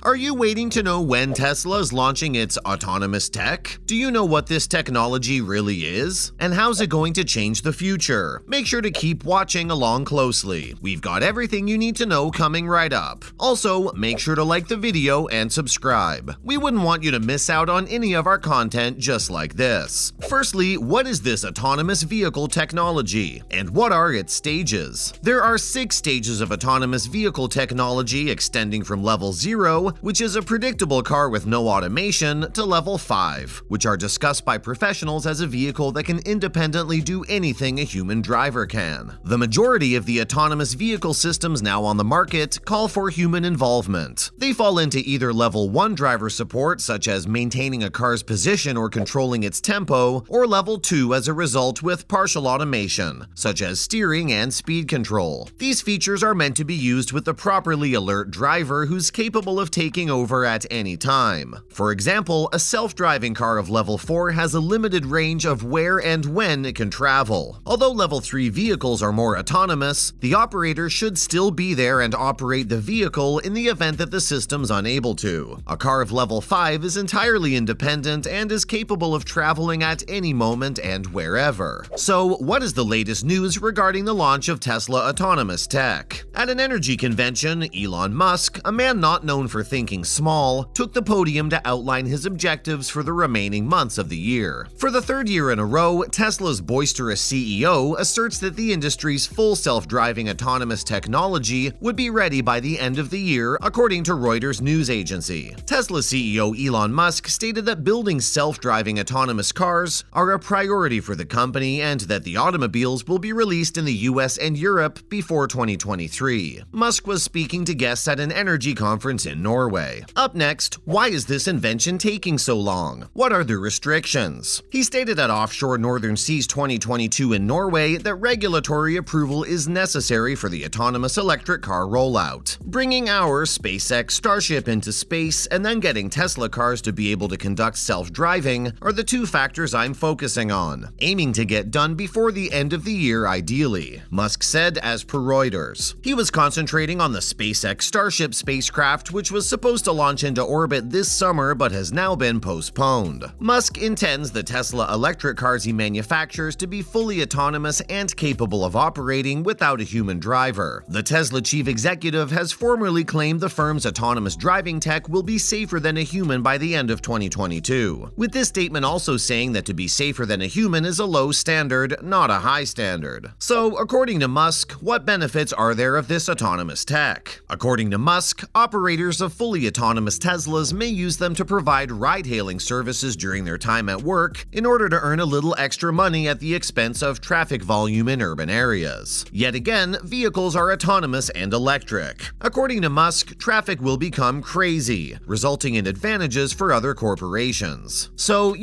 Are you waiting to know when Tesla is launching its autonomous tech? Do you know what this technology really is? And how's it going to change the future? Make sure to keep watching along closely. We've got everything you need to know coming right up. Also, make sure to like the video and subscribe. We wouldn't want you to miss out on any of our content just like this. Firstly, what is this autonomous vehicle technology? And what are its stages? There are 6 stages of autonomous vehicle technology extending from level 0, which is a predictable car with no automation, to level 5, which are discussed by professionals as a vehicle that can independently do anything a human driver can. The majority of the autonomous vehicle systems now on the market call for human involvement. They fall into either level 1 driver support, such as maintaining a car's position or controlling its tempo, or level 2 as a result with partial automation, such as steering and speed control. These features are meant to be used with the properly alert driver who's capable of taking over at any time. For example, a self-driving car of level 4 has a limited range of where and when it can travel. Although level 3 vehicles are more autonomous, the operator should still be there and operate the vehicle in the event that the system's unable to. A car of level 5 is entirely independent and is capable of traveling at any moment and wherever. So, what is the latest news regarding the launch of Tesla autonomous tech? At an energy convention, Elon Musk, a man not known for thinking small, took the podium to outline his objectives for the remaining months of the year. For the 3rd year in a row, Tesla's boisterous CEO asserts that the industry's full self-driving autonomous technology would be ready by the end of the year, according to Reuters news agency. Tesla CEO Elon Musk stated that building self-driving autonomous cars are a priority for the company and that the automobiles will be released in the US and Europe before 2023. Musk was speaking to guests at an energy conference in Norway. Up next, why is this invention taking so long? What are the restrictions? He stated at Offshore Northern Seas 2022 in Norway that regulatory approval is necessary for the autonomous electric car rollout. Bringing our SpaceX Starship into space and then getting Tesla cars to be able to conduct self-driving are the 2 factors I'm focusing on, aiming to get done before the end of the year ideally, Musk said as per Reuters. He was concentrating on the SpaceX Starship spacecraft, which was supposed to launch into orbit this summer but has now been postponed. Musk intends the Tesla electric cars he manufactures to be fully autonomous and capable of operating without a human driver. The Tesla chief executive has formerly claimed the firm's autonomous driving tech will be safer than a human by the end of 2022, with this statement also saying that to be safer than a human is a low standard, not a high standard. So, according to Musk, what benefits are there of this autonomous tech? According to Musk, operators of fully autonomous Teslas may use them to provide ride-hailing services during their time at work in order to earn a little extra money at the expense of traffic volume in urban areas. Yet again, vehicles are autonomous and electric. According to Musk, traffic will become crazy, resulting in advantages for other corporations. So,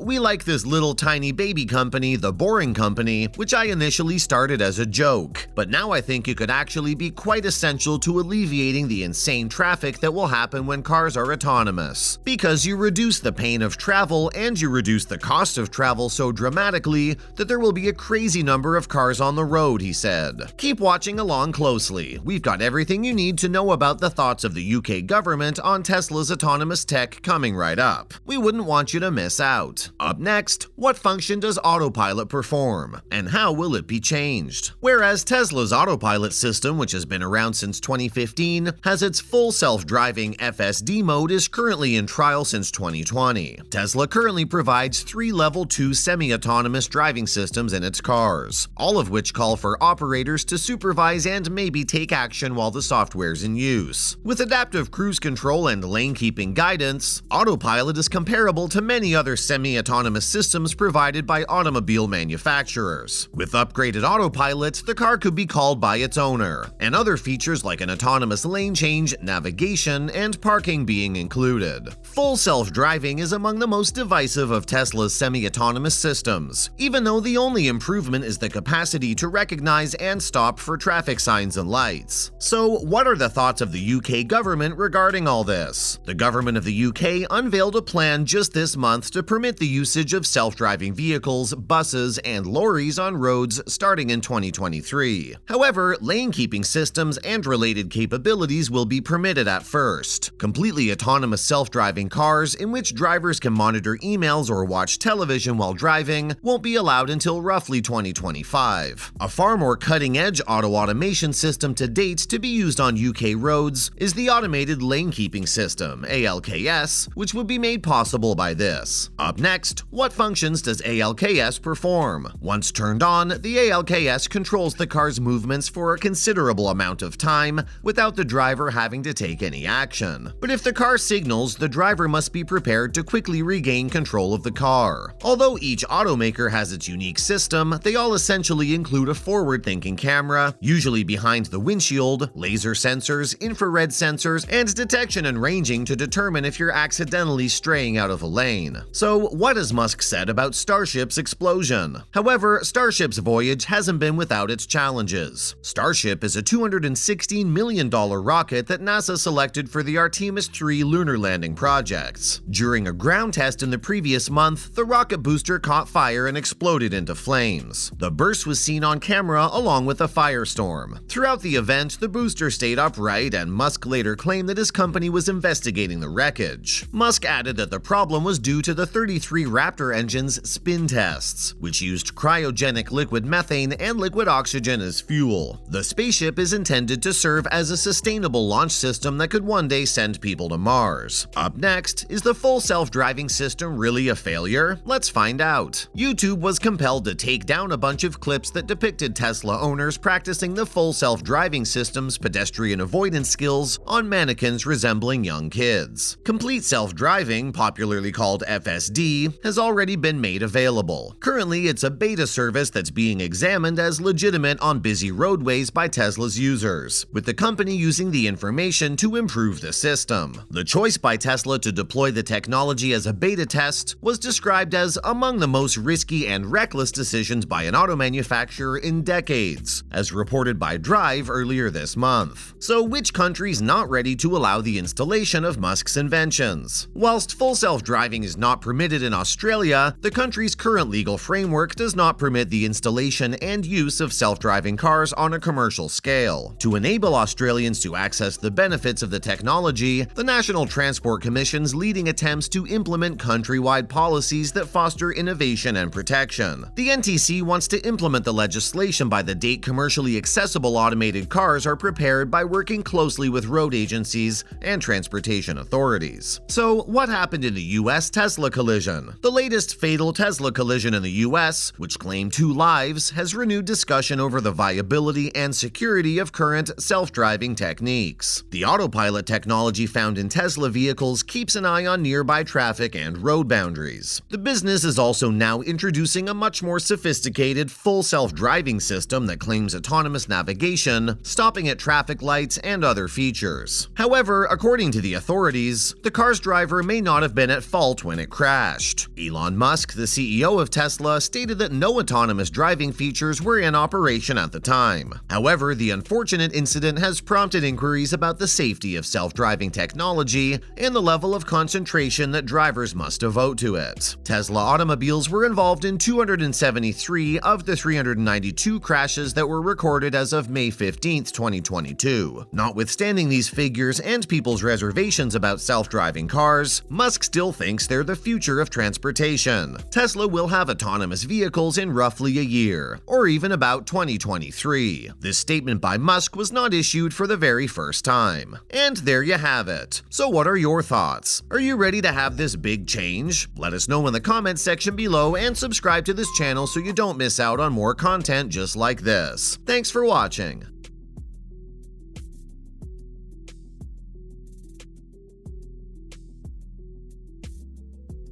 we like this little tiny baby company, The Boring Company, which I initially started as a joke, but now I think it could actually be quite essential to alleviating the insane traffic that will happen when cars are autonomous, because you reduce the pain of travel and you reduce the cost of travel so dramatically that there will be a crazy number of cars on the road, he said. Keep watching along closely. We've got everything you need to know about the thoughts of the UK government on Tesla's autonomous tech coming right up. We wouldn't want you to miss out. Up next, what function does Autopilot perform, and how will it be changed? Whereas Tesla's Autopilot system, which has been around since 2015, has its full self-driving FSD mode is currently in trial since 2020. Tesla currently provides 3 level 2 semi-autonomous driving systems in its cars, all of which call for operators to supervise and maybe take action while the software's in use. With adaptive cruise control and lane-keeping guidance, Autopilot is comparable to many other semi-autonomous systems provided by automobile manufacturers. With upgraded Autopilot, the car could be called by its owner, and other features like an autonomous lane change, navigation, and parking being included. Full self-driving is among the most divisive of Tesla's semi-autonomous systems, even though the only improvement is the capacity to recognize and stop for traffic signs and lights. So, what are the thoughts of the UK government regarding all this? The government of the UK unveiled a plan just this month to permit the usage of self-driving vehicles, buses, and lorries on roads starting in 2023. However, lane-keeping systems and related capabilities will be permitted at first. first. Completely autonomous self-driving cars, in which drivers can monitor emails or watch television while driving, won't be allowed until roughly 2025. A far more cutting-edge auto automation system to date to be used on UK roads is the Automated Lane Keeping System, ALKS, which would be made possible by this. Up next, what functions does ALKS perform? Once turned on, the ALKS controls the car's movements for a considerable amount of time without the driver having to take any action. But if the car signals, the driver must be prepared to quickly regain control of the car. Although each automaker has its unique system, they all essentially include a forward-thinking camera, usually behind the windshield, laser sensors, infrared sensors, and detection and ranging to determine if you're accidentally straying out of a lane. So what has Musk said about Starship's explosion? However, Starship's voyage hasn't been without its challenges. Starship is a $216 million rocket that NASA selected for the Artemis 3 lunar landing projects. During a ground test in the previous month, the rocket booster caught fire and exploded into flames. The burst was seen on camera along with a firestorm. Throughout the event, the booster stayed upright, and Musk later claimed that his company was investigating the wreckage. Musk added that the problem was due to the 33 Raptor engine's spin tests, which used cryogenic liquid methane and liquid oxygen as fuel. The spaceship is intended to serve as a sustainable launch system that could one day send people to Mars. Up next, is the full self-driving system really a failure? Let's find out. YouTube was compelled to take down a bunch of clips that depicted Tesla owners practicing the full self-driving system's pedestrian avoidance skills on mannequins resembling young kids. Complete self-driving, popularly called FSD, has already been made available. Currently, it's a beta service that's being examined as legitimate on busy roadways by Tesla's users, with the company using the information to improve the system. The choice by Tesla to deploy the technology as a beta test was described as among the most risky and reckless decisions by an auto manufacturer in decades, as reported by Drive earlier this month. So which country's not ready to allow the installation of Musk's inventions? Whilst full self-driving is not permitted in Australia, the country's current legal framework does not permit the installation and use of self-driving cars on a commercial scale. To enable Australians to access the benefits of the technology, the National Transport Commission's leading attempts to implement countrywide policies that foster innovation and protection. The NTC wants to implement the legislation by the date commercially accessible automated cars are prepared by working closely with road agencies and transportation authorities. So, what happened in the US Tesla collision? The latest fatal Tesla collision in the US, which claimed 2 lives, has renewed discussion over the viability and security of current self-driving techniques. The Autopilot technology found in Tesla vehicles keeps an eye on nearby traffic and road boundaries. The business is also now introducing a much more sophisticated full self-driving system that claims autonomous navigation, stopping at traffic lights, and other features. However, according to the authorities, the car's driver may not have been at fault when it crashed. Elon Musk, the CEO of Tesla, stated that no autonomous driving features were in operation at the time. However, the unfortunate incident has prompted inquiries about the safety of self-driving technology and the level of concentration that drivers must devote to it. Tesla automobiles were involved in 273 of the 392 crashes that were recorded as of May 15, 2022. Notwithstanding these figures and people's reservations about self-driving cars, Musk still thinks they're the future of transportation. Tesla will have autonomous vehicles in roughly a year, or even about 2023. This statement by Musk was not issued for the very first time. And there you have it. So what are your thoughts? Are you ready to have this big change? Let us know in the comments section below and subscribe to this channel so you don't miss out on more content just like this. Thanks for watching.